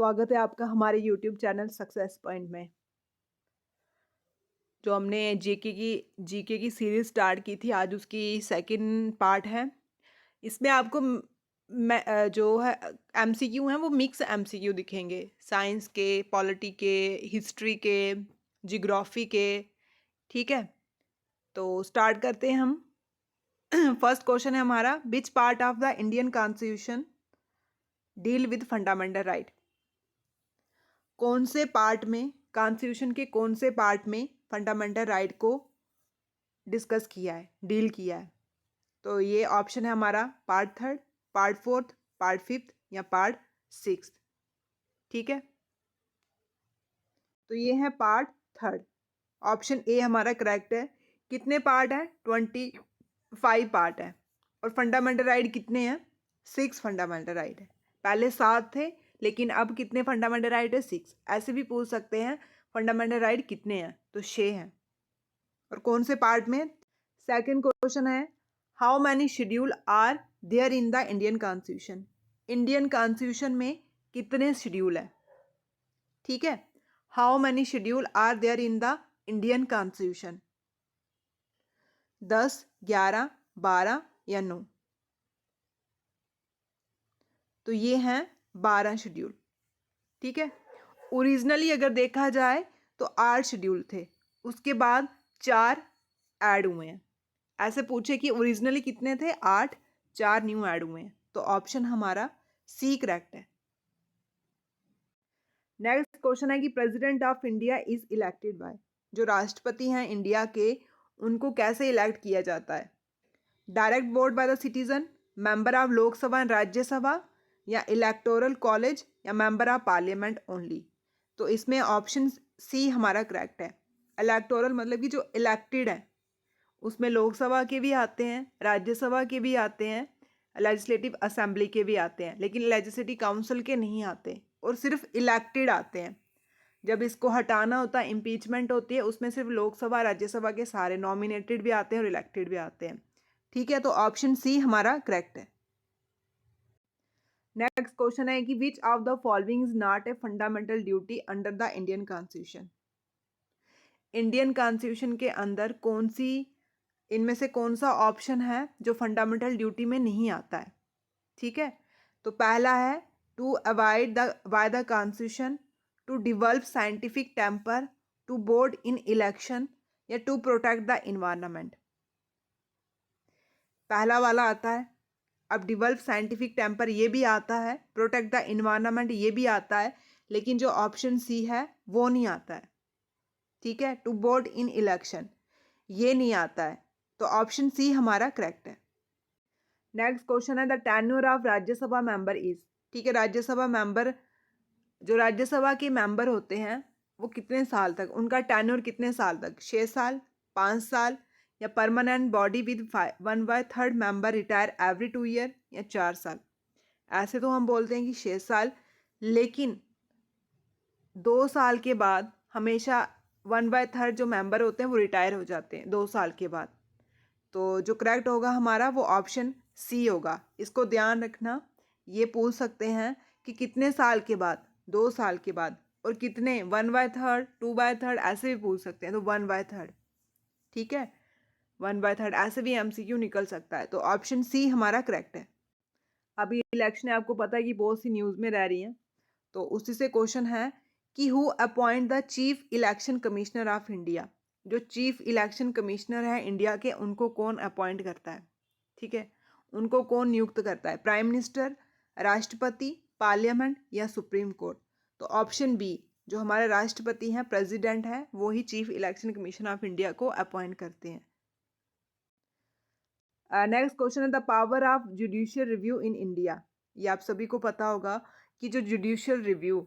स्वागत है आपका हमारे यूट्यूब चैनल सक्सेस पॉइंट में। जो हमने जीके की सीरीज स्टार्ट की थी, आज उसकी सेकंड पार्ट है। इसमें आपको जो है एमसीक्यू हैं वो मिक्स एमसीक्यू दिखेंगे, साइंस के, पॉलिटी के, हिस्ट्री के, जियोग्राफी के। ठीक है, तो स्टार्ट करते हैं हम। फर्स्ट क्वेश्चन है हमारा, which part of the Indian constitution deal with fundamental right. कौन से पार्ट में, कॉन्स्टिट्यूशन के कौन से पार्ट में फंडामेंटल राइट को डिस्कस किया है, डील किया है? तो ये ऑप्शन है हमारा part third, part fourth, part fifth या पार्ट सिक्स्थ। ठीक है, तो ये है पार्ट थर्ड। ऑप्शन ए हमारा करेक्ट है। कितने पार्ट है? 25 पार्ट है। और फंडामेंटल राइट कितने हैं? 6 फंडामेंटल राइट है। पहले 7 थे, लेकिन अब कितने फंडामेंटल राइट है? 6। ऐसे भी पूछ सकते हैं फंडामेंटल राइट कितने हैं, तो 6 हैं। और कौन से पार्ट में? सेकंड क्वेश्चन है, how many schedule are there in the Indian constitution. Indian constitution में कितने शेड्यूल है? ठीक है, how many schedule are there in the Indian constitution? 10, 11, 12 या 9? तो ये हैं 12 शेड्यूल। ठीक है, ओरिजिनली अगर देखा जाए तो 8 शेड्यूल थे, उसके बाद 4 ऐड हुए हैं। ऐसे पूछे कि ओरिजिनली कितने थे? 8, 4 न्यू ऐड हुए हैं। तो ऑप्शन हमारा सी करेक्ट है। नेक्स्ट क्वेश्चन है कि president of India is elected by. जो राष्ट्रपति हैं इंडिया के, उनको कैसे इलेक्ट किया जाता है? Direct vote by the citizen, member of Lok Sabha and Rajya Sabha, या इलेक्टोरल कॉलेज, या मेंबर ऑफ पार्लियामेंट ओनली? तो इसमें ऑप्शन सी हमारा करेक्ट है। इलेक्टोरल मतलब कि जो इलेक्टेड है, उसमें लोकसभा के भी आते हैं, राज्यसभा के भी आते हैं, लेजिस्लेटिव असेंबली के भी आते हैं, लेकिन लेजिस्लेटिव काउंसिल के नहीं आते, और सिर्फ इलेक्टेड आते हैं। जब इसको हटाना होता है, इम्पीचमेंट होती है, उसमें सिर्फ लोकसभा राज्यसभा के सारे नॉमिनेटेड भी आते हैं और इलेक्टेड भी आते हैं। ठीक है, तो ऑप्शन सी हमारा करेक्ट है। नेक्स्ट क्वेश्चन है कि विच of the following is not a fundamental duty under the Indian constitution. Indian constitution के अंदर कौन सी, इनमें से कौन सा ऑप्शन है जो फंडामेंटल ड्यूटी में नहीं आता है? ठीक है, तो पहला है to avoid the by the constitution, to develop scientific temper, to vote in election, या टू प्रोटेक्ट द इन्वायरमेंट। पहला वाला आता है। अब डिवेल्प साइंटिफिक टेम्पर ये भी आता है, प्रोटेक्ट द इन्वायरमेंट ये भी आता है, लेकिन जो ऑप्शन सी है वो नहीं आता है। ठीक है, टू वोट इन इलेक्शन ये नहीं आता है, तो ऑप्शन सी हमारा करेक्ट है। नेक्स्ट क्वेश्चन है the tenure of Rajya Sabha member is. ठीक है, राज्यसभा मेंबर, जो राज्यसभा के मेंबर होते हैं वो कितने साल तक, उनका टेन्योर कितने साल तक? 6 साल, 5 साल, या permanent body with 1/3 member retire every 2 year, या 4 साल? ऐसे तो हम बोलते हैं कि 6 साल, लेकिन 2 साल के बाद हमेशा 1/3 जो मेंबर होते हैं वो रिटायर हो जाते हैं 2 साल के बाद। तो जो करेक्ट होगा हमारा वो ऑप्शन सी होगा। इसको ध्यान रखना, ये पूछ सकते हैं कि कितने साल के बाद, 2 साल के बाद, और कितने, 1/3, 2/3, ऐसे भी पूछ सकते हैं, तो 1/3। ठीक है, 1/3 ऐसे भी एमसीक्यू निकल सकता है, तो ऑप्शन सी हमारा करेक्ट है। अभी इलेक्शन है, आपको पता है कि बहुत सी न्यूज़ में रह रही हैं, तो उसी से क्वेश्चन है कि who appoint the chief election commissioner of India. जो चीफ इलेक्शन कमिश्नर है इंडिया के, उनको कौन अपॉइंट करता है? ठीक है, उनको कौन नियुक्त करता है? प्राइम मिनिस्टर, राष्ट्रपति, पार्लियामेंट, या सुप्रीम कोर्ट? तो ऑप्शन बी, जो हमारे राष्ट्रपति हैं, प्रेसिडेंट हैं, वो ही chief election commission of India को अपॉइंट करते हैं। नेक्स्ट क्वेश्चन है the power of judicial review in India. ये आप सभी को पता होगा कि जो जुडिशियल रिव्यू,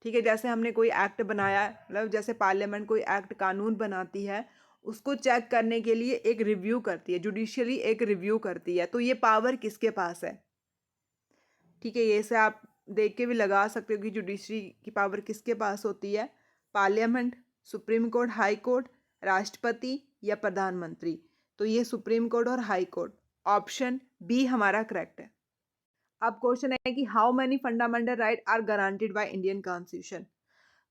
ठीक है, जैसे हमने कोई एक्ट बनाया, मतलब जैसे पार्लियामेंट कोई एक्ट, कानून बनाती है, उसको चेक करने के लिए एक रिव्यू करती है, जुडिशियली एक रिव्यू करती है, तो ये पावर किसके पास है? ठीक है, ये से आप देख के भी लगा सकते हो कि जुडिशरी की पावर किसके पास होती है? Parliament, supreme court, high court, राष्ट्रपति, या प्रधानमंत्री? तो ये सुप्रीम कोर्ट और हाई कोर्ट। ऑप्शन बी हमारा करेक्ट है। अब क्वेश्चन है कि how many fundamental right are guaranteed by Indian constitution.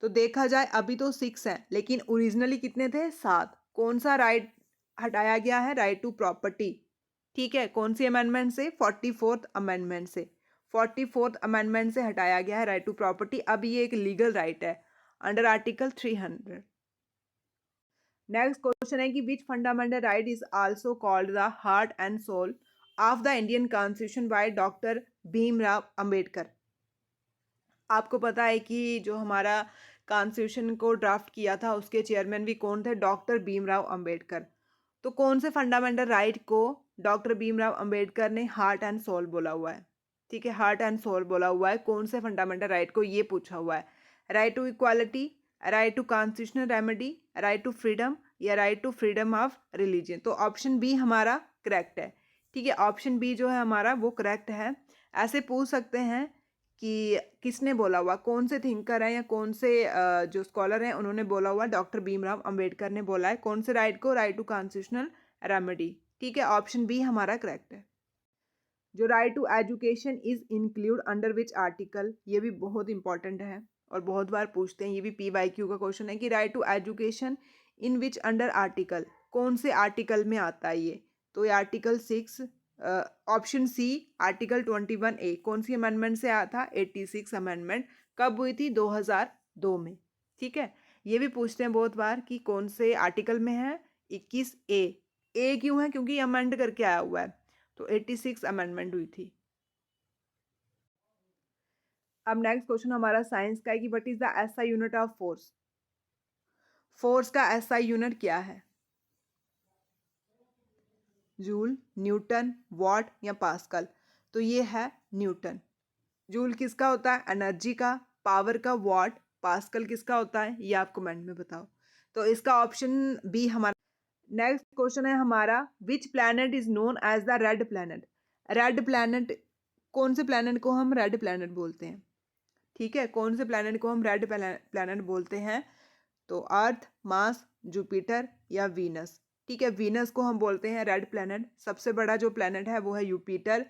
तो देखा जाए अभी तो 6 हैं, लेकिन ओरिजिनली कितने थे? 7। कौन सा राइट हटाया गया है? Right to property. ठीक है, कौन सी अमेंडमेंट से? 44th अमेंडमेंट से। 44th अमेंडमेंट से हटाया गया है राइट टू प्रॉपर्टी। अब ये एक लीगल राइट है अंडर आर्टिकल 300। नेक्स्ट क्वेश्चन है कि which fundamental right is also called the heart and soul of the Indian constitution by doctor Bhimrao Ambedkar. आपको पता है कि जो हमारा कॉन्स्टिट्यूशन को ड्राफ्ट किया था उसके चेयरमैन भी कौन थे? डॉक्टर भीमराव अंबेडकर। तो कौन से फंडामेंटल राइट को डॉक्टर भीमराव अंबेडकर ने हार्ट एंड सोल बोला हुआ है? ठीक है, हार्ट एंड सोल बोला हुआ है। कौन से फंडामेंटल राइट को ये पूछा हुआ है? Right to equality, right to constitutional remedy, right to freedom या right to freedom of religion. तो ऑप्शन बी हमारा करेक्ट है। ठीक है, ऑप्शन बी जो है हमारा वो करेक्ट है। ऐसे पूछ सकते हैं कि किसने बोला हुआ, कौन से थिंकर हैं या कौन से जो स्कॉलर हैं उन्होंने बोला हुआ? डॉक्टर भीमराव अंबेडकर ने बोला है। कौन से राइट को? Right to constitutional remedy. ठीक है, ऑप्शन बी हमारा करेक्ट है। जो right to education is include under which article, ये भी बहुत इंपॉर्टेंट है और बहुत बार पूछते हैं, ये भी PYQ का क्वेश्चन है कि right to education in which under article, कौन से आर्टिकल में आता है ये? तो ये article 6, option C article 21A। कौन सी अमेंडमेंट से आया था? 86 अमेंडमेंट। कब हुई थी? 2002 में। ठीक है, ये भी पूछते हैं बहुत बार कि कौन से आर्टिकल में है? 21A। ए क्यों है? क्योंकि अमेंड करके आया हुआ है। तो 86 अमेंडमेंट हुई थी। अब नेक्स्ट क्वेश्चन हमारा साइंस का है कि what is the SI unit of force. Force का एसआई यूनिट क्या है? जूल, न्यूटन, वॉट या पास्कल? तो ये है न्यूटन। जूल किसका होता है? एनर्जी का। पावर का वॉट। पास्कल किसका होता है? ये आप कमेंट में बताओ। तो इसका ऑप्शन बी हमारा। नेक्स्ट क्वेश्चन है हमारा which planet is known as the red planet. Red planet, कौन से प्लैनेट को हम रेड प्लैनेट बोलते हैं? ठीक है, कौन से प्लैनेट को हम रेड प्लैनेट बोलते हैं? तो अर्थ, मार्स, जुपिटर या वीनस। ठीक है, वीनस को हम बोलते हैं रेड प्लैनेट। सबसे बड़ा जो प्लैनेट है वो है यूपिटर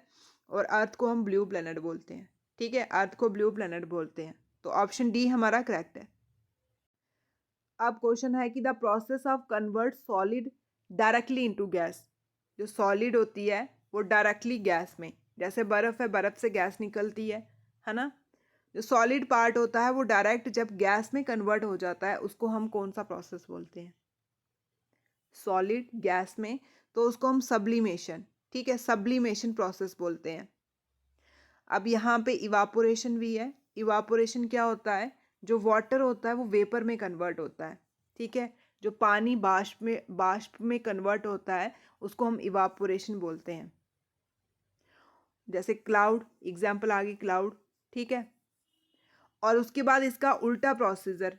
और अर्थ को हम ब्लू प्लैनेट बोलते हैं। ठीक है, अर्थ को ब्लू प्लैनेट बोलते हैं। तो ऑप्शन डी हमारा करेक्ट है। अब क्वेश्चन है कि the process of convert solid directly into gas. जो सॉलिड होती है वो डायरेक्टली गैस में, जैसे बर्फ़ है, बर्फ़ से गैस निकलती है ना? जो सॉलिड पार्ट होता है वो डायरेक्ट जब गैस में कन्वर्ट हो जाता है उसको हम कौन सा प्रोसेस बोलते हैं? सॉलिड गैस में, तो उसको हम सब्लिमेशन। ठीक है, सब्लिमेशन प्रोसेस बोलते हैं। अब यहाँ पे इवापोरेशन भी है। इवापोरेशन क्या होता है? जो वाटर होता है वो वेपर में कन्वर्ट होता है। ठीक है, जो पानी बाष्प में कन्वर्ट होता है उसको हम इवापोरेशन बोलते हैं। जैसे क्लाउड, एग्जाम्पल आ गई क्लाउड। ठीक है, और उसके बाद इसका उल्टा प्रोसीजर,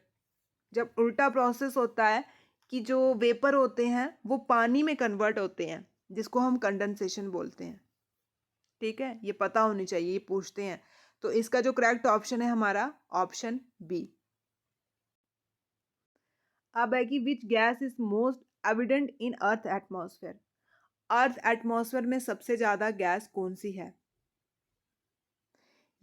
जब उल्टा प्रोसेस होता है कि जो वेपर होते हैं वो पानी में कन्वर्ट होते हैं, जिसको हम कंडेंसेशन बोलते हैं। ठीक है, ये पता होनी चाहिए, ये पूछते हैं। तो इसका जो करेक्ट ऑप्शन है हमारा ऑप्शन बी। अब है कि which gas is most evident in earth atmosphere. Earth atmosphere में सबसे ज्यादा गैस कौन सी है?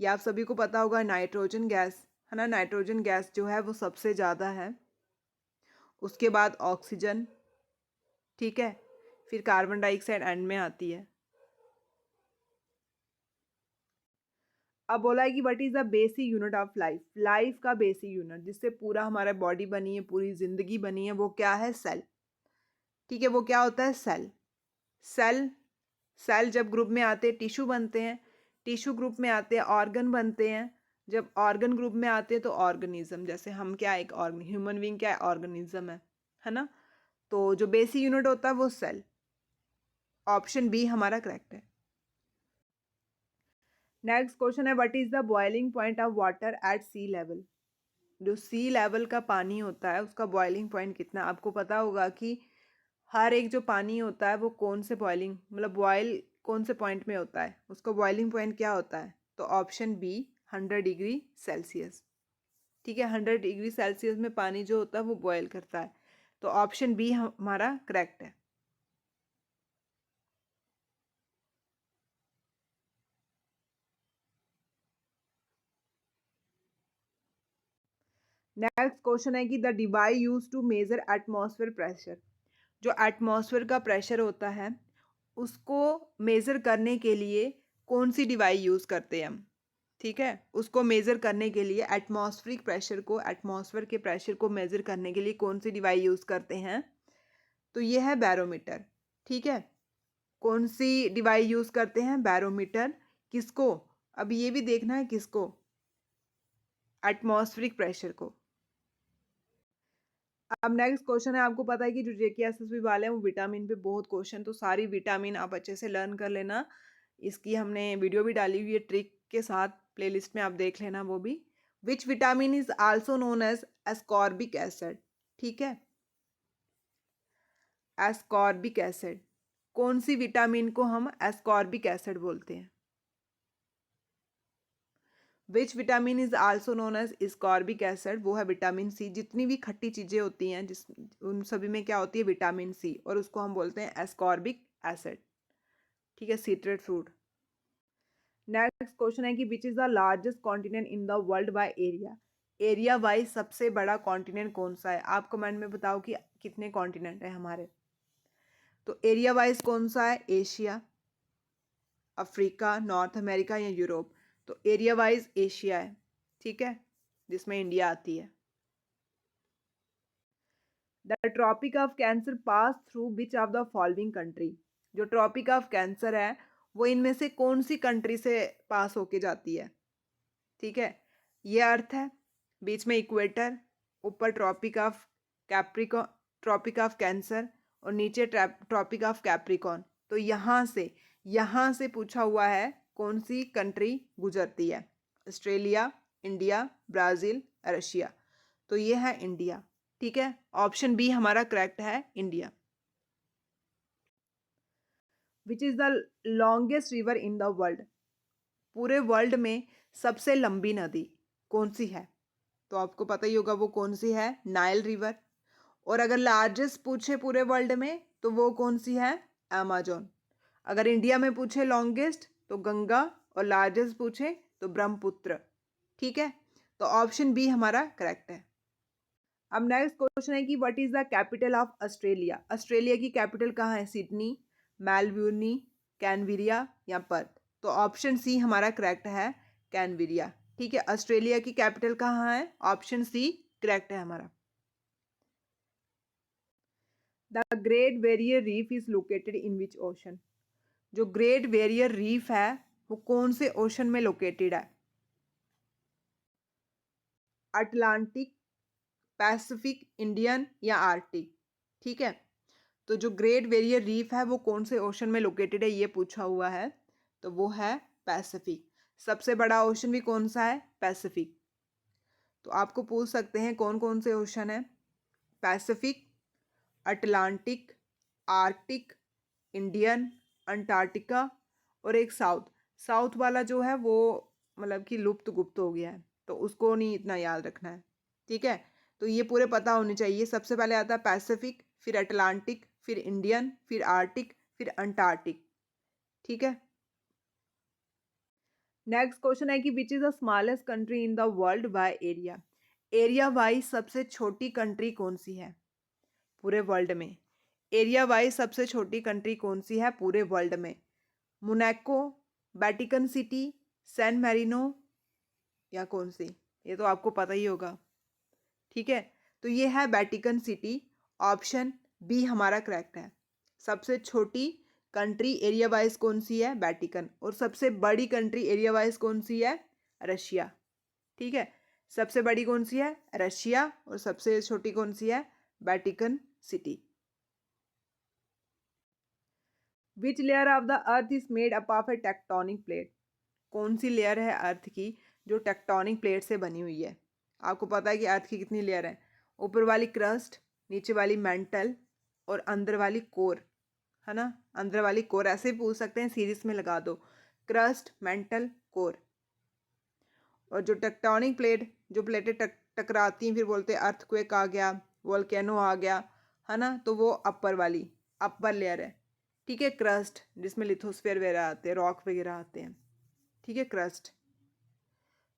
ये आप सभी को पता होगा, नाइट्रोजन गैस है ना। नाइट्रोजन गैस जो है वो सबसे ज्यादा है, उसके बाद ऑक्सीजन। ठीक है, फिर कार्बन डाइऑक्साइड एंड में आती है। अब बोला है कि what is the basic unit of life. Life का बेसिक यूनिट जिससे पूरा हमारा बॉडी बनी है, पूरी जिंदगी बनी है, वो क्या है? सेल। ठीक है, वो क्या होता है? सेल। सेल, सेल जब ग्रुप में आते हैं टिश्यू बनते हैं, टिश्यू ग्रुप में आते हैं ऑर्गन बनते हैं, जब ऑर्गन ग्रुप में आते हैं तो ऑर्गेनिज्म। जैसे हम क्या, एक ह्यूमन बीइंग क्या है? ऑर्गेनिज्म है ना? तो जो बेसिक यूनिट होता है वो सेल। ऑप्शन बी हमारा करेक्ट है। नेक्स्ट क्वेश्चन है what is the boiling point of water at sea level. जो सी लेवल का पानी होता है उसका बॉइलिंग पॉइंट कितना? आपको पता होगा कि हर एक जो पानी होता है वो कौन से बॉइलिंग, मतलब बॉयल कौन से पॉइंट में होता है, उसका बॉइलिंग पॉइंट क्या होता है? तो ऑप्शन बी 100 डिग्री सेल्सियस। ठीक है, 100 डिग्री सेल्सियस में पानी जो होता है वो बॉयल करता है। तो ऑप्शन बी हमारा करेक्ट है। नेक्स्ट क्वेश्चन है कि the device use to measure atmosphere pressure. जो एटमॉस्फेयर का प्रेशर होता है उसको मेजर करने के लिए कौन सी डिवाइस यूज करते हैं हम। ठीक है, उसको मेजर करने के लिए एटमॉस्फेरिक प्रेशर को, एटमॉस्फेयर के प्रेशर को मेजर करने के लिए कौन सी डिवाइस यूज करते हैं, तो ये है बैरोमीटर। ठीक है, कौन सी डिवाइस यूज करते हैं, बैरोमीटर। किसको, अब ये भी देखना है किसको, एटमॉस्फेरिक प्रेशर को। अब नेक्स्ट क्वेश्चन है, आपको पता है कि जो जेकेएसएसबी वाले हैं वो विटामिन पे बहुत क्वेश्चन, तो सारी विटामिन आप अच्छे से लर्न कर लेना। इसकी हमने वीडियो भी डाली हुई है ट्रिक के साथ, प्लेलिस्ट में आप देख लेना वो भी। Which vitamin is also known as ascorbic acid. ठीक है, एस्कॉर्बिक एसिड, कौन सी विटामिन को हम एस्कॉर्बिक एसिड बोलते हैं। Which vitamin is also known as ascorbic acid, वो है विटामिन सी। जितनी भी खट्टी चीजें होती हैं जिस उन सभी में क्या होती है, विटामिन सी, और उसको हम बोलते हैं एस्कॉर्बिक एसिड। ठीक है, सिट्रेट फ्रूट। नेक्स्ट क्वेश्चन है कि which is the largest continent in the world by area. Area wise सबसे बड़ा कॉन्टिनेंट कौन सा है, आप कमेंट में बताओ कि कितने कॉन्टिनेंट है हमारे। तो एरिया वाइज कौन सा है, एशिया, अफ्रीका, नॉर्थ अमेरिका या यूरोप। तो एरिया वाइज एशिया है। ठीक है, जिसमें इंडिया आती है। The Tropic of Cancer pass through which of the following country. जो ट्रॉपिक ऑफ कैंसर है वो इनमें से कौन सी कंट्री से पास होके जाती है। ठीक है, ये अर्थ है, बीच में इक्वेटर, ऊपर Tropic of Capricorn, Tropic of Cancer, और नीचे ट्रॉपिक ऑफ कैप्रिकॉन। तो यहाँ से पूछा हुआ है कौन सी कंट्री गुजरती है, ऑस्ट्रेलिया, इंडिया, ब्राज़ील, रशिया। तो ये है इंडिया। ठीक है, ऑप्शन बी हमारा करेक्ट है, India. Which is the longest river in the world. पूरे वर्ल्ड में सबसे लंबी नदी कौन सी है, तो आपको पता ही होगा वो कौन सी है, नाइल रिवर। और अगर लार्जेस्ट पूछे पूरे वर्ल्ड में तो वो कौन सी है, अमेजोन। अगर इंडिया में पूछे लॉन्गेस्ट तो गंगा, और लार्जेस्ट पूछे तो ब्रह्मपुत्र। ठीक है, तो ऑप्शन बी हमारा करेक्ट है। अब नेक्स्ट क्वेश्चन है कि what is the capital of Australia. Australia की कैपिटल कहाँ है, सिडनी, मेलबर्न, कैनबेरिया या पर्थ। तो ऑप्शन सी हमारा करेक्ट है, कैनबेरिया। ठीक है, ऑस्ट्रेलिया की कैपिटल कहाँ है, ऑप्शन सी करेक्ट है हमारा। The great barrier reef is located in which ocean. जो ग्रेट बैरियर रीफ है वो कौन से ओशन में लोकेटेड है, अटलांटिक, पैसिफिक, इंडियन या आर्टिक। ठीक है, तो जो ग्रेट बैरियर रीफ है वो कौन से ओशन में लोकेटेड है, ये पूछा हुआ है, तो वो है पैसिफिक। सबसे बड़ा ओशन भी कौन सा है, पैसिफिक। तो आपको पूछ सकते हैं कौन कौन से ओशन है, Pacific, Atlantic, Arctic, Indian, Antarctica, और एक साउथ। साउथ वाला जो है वो मतलब कि लुप्त गुप्त हो गया है, तो उसको नहीं इतना याद रखना है। ठीक है, तो ये पूरे पता होने चाहिए। सबसे पहले आता है पैसिफिक, फिर अटलांटिक, फिर इंडियन, फिर आर्टिक, फिर अंटार्कटिक। ठीक है, नेक्स्ट क्वेश्चन है कि which is the smallest country in the world by area. Area wise सबसे छोटी कंट्री कौन सी है पूरे वर्ल्ड में। एरिया वाइज सबसे छोटी कंट्री कौन सी है पूरे वर्ल्ड में, Monaco, Vatican City, San Marino या कौन सी। ये तो आपको पता ही होगा। ठीक है, तो ये है वेटिकन सिटी। ऑप्शन बी हमारा करेक्ट है। सबसे छोटी कंट्री एरिया वाइज कौन सी है, वेटिकन। और सबसे बड़ी कंट्री एरिया वाइज कौन सी है, रशिया। ठीक है, सबसे बड़ी कौन सी है, रशिया, और सबसे छोटी कौन सी है, Vatican city. Which layer of the earth is made up of A tectonic plate. कौन सी लेयर है अर्थ की जो टेक्टोनिक प्लेट से बनी हुई है। आपको पता है कि अर्थ की कितनी लेयर है, ऊपर वाली क्रस्ट, नीचे वाली मेंटल, और अंदर वाली कोर, है ना। अंदर वाली कोर ऐसे पूछ सकते हैं, सीरीज में लगा दो, क्रस्ट, मेंटल, कोर। और जो टेक्टोनिक प्लेट, जो प्लेटें टकराती हैं फिर बोलते हैं अर्थक्वेक आ गया, वोल्केनो आ गया, है ना, तो वो अपर वाली, अपर लेयर है। ठीक है, क्रस्ट जिसमें लिथोस्फीयर वगैरह आते हैं, रॉक वगैरह आते हैं। ठीक है, क्रस्ट।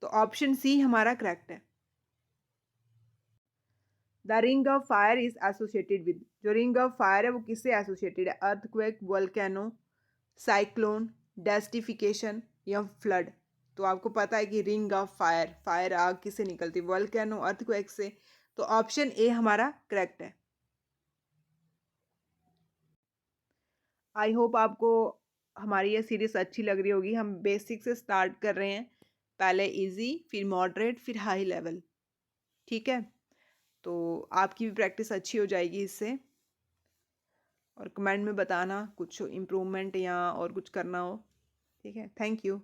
तो ऑप्शन सी हमारा करेक्ट है। The ring of fire is associated with, जो रिंग ऑफ फायर है वो किससे एसोसिएटेड है? अर्थक्वेक, वोल्केनो, साइक्लोन, डेस्टिफिकेशन या फ्लड। तो आपको पता है कि रिंग ऑफ फायर, फायर आग किससे निकलती है? वोल्केनो, अर्थक्वेक से। तो ऑप्शन ए हमारा करेक्ट है। आई होप आपको हमारी ये सीरीज अच्छी लग रही होगी। हम बेसिक से स्टार्ट कर रहे हैं, पहले इजी, फिर मॉडरेट, फिर हाई लेवल। ठीक है, तो आपकी भी प्रैक्टिस अच्छी हो जाएगी इससे। और कमेंट में बताना कुछ इम्प्रूवमेंट या और कुछ करना हो। ठीक है, थैंक यू।